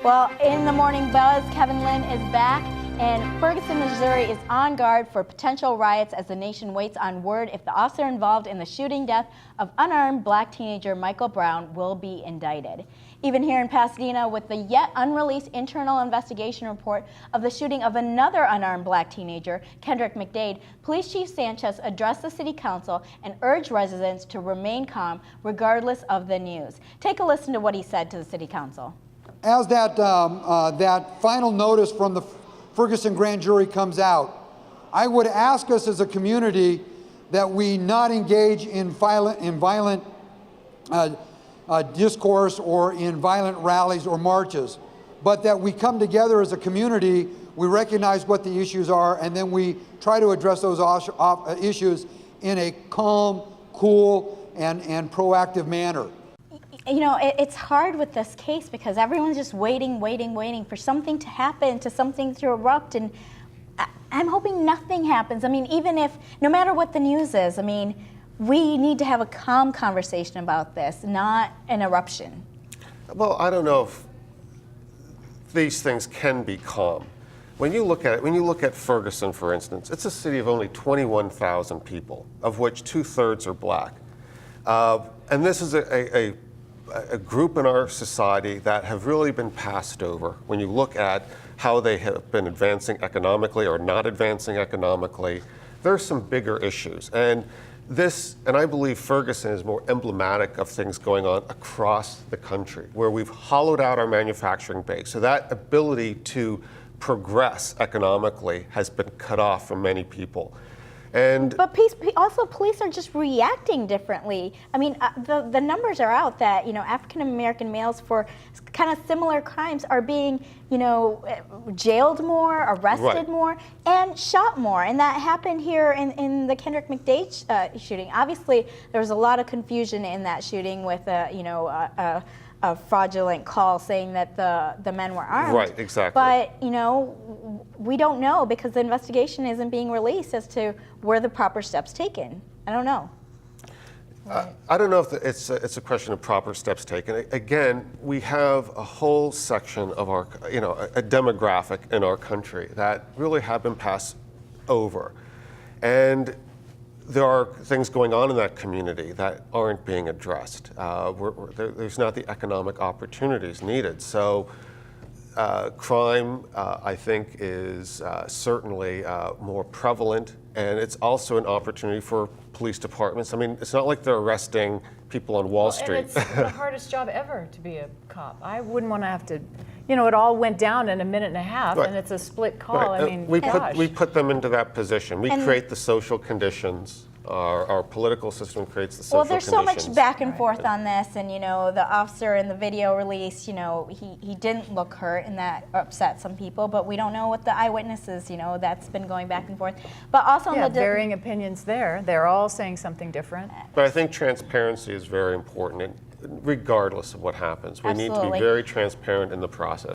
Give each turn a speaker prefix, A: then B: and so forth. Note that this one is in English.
A: Well, in the morning buzz, Kevin Lynn is back, and Ferguson, Missouri is on guard for potential riots as the nation waits on word if the officer involved in the shooting death of unarmed black teenager Michael Brown will be indicted. Even here in Pasadena, with the yet unreleased internal investigation report of the shooting of another unarmed black teenager, Kendrick McDade, Police Chief Sanchez addressed the City Council and urged residents to remain calm regardless of the news. Take a listen to what he said to the City Council.
B: As that final notice from the Ferguson grand jury comes out, I would ask us as a community that we not engage in violent discourse or in violent rallies or marches, but that we come together as a community, we recognize what the issues are, and then we try to address those issues in a calm, cool, and proactive manner.
A: You know, it's hard with this case because everyone's just waiting for something to happen, to something to erupt, and I'm hoping nothing happens. I mean, even if, no matter what the news is, I mean, we need to have a calm conversation about this, not an eruption.
C: Well, I don't know if these things can be calm. When you look at Ferguson, for instance, it's a city of only 21,000 people, of which 2/3 are black. And this is a group in our society that have really been passed over when you look at how they have been advancing economically or not advancing economically. There's some bigger issues. And I believe Ferguson is more emblematic of things going on across the country, where we've hollowed out our manufacturing base. So that ability to progress economically has been cut off from many people. But police are just reacting differently. I mean, the numbers are out that, you know, African American males for kind of similar crimes are being, you know, jailed more, arrested more, and shot more. And that happened here in the Kendrick McDade shooting. Obviously, there was a lot of confusion in that shooting with, a fraudulent call saying that the men were armed. Right, exactly.
A: But, you know, we don't know because the investigation isn't being released as to were the proper steps taken. I don't know.
C: I don't know if it's a question of proper steps taken. Again, we have a whole section of our, you know, a demographic in our country that really have been passed over. And there are things going on in that community that aren't being addressed. There's not the economic opportunities needed. So crime, I think, is certainly more prevalent, and it's also an opportunity for police departments. I mean, it's not like they're arresting people on Wall Street.
D: And it's the hardest job ever to be a cop. I wouldn't want to have to, you know, it all went down in a minute and a half, and it's a split call.
C: Right.
D: I mean,
C: we put them into that position. We create the social conditions. Our political system creates the social conditions.
A: Well, there's so much back and forth on this, and, you know, the officer in the video release, you know, he didn't look hurt, and that upset some people, but we don't know what the eyewitnesses, you know, that's been going back and forth. But also
D: yeah, varying opinions there. They're all saying something different.
C: But I think transparency is very important, regardless of what happens. We need to be very transparent in the process.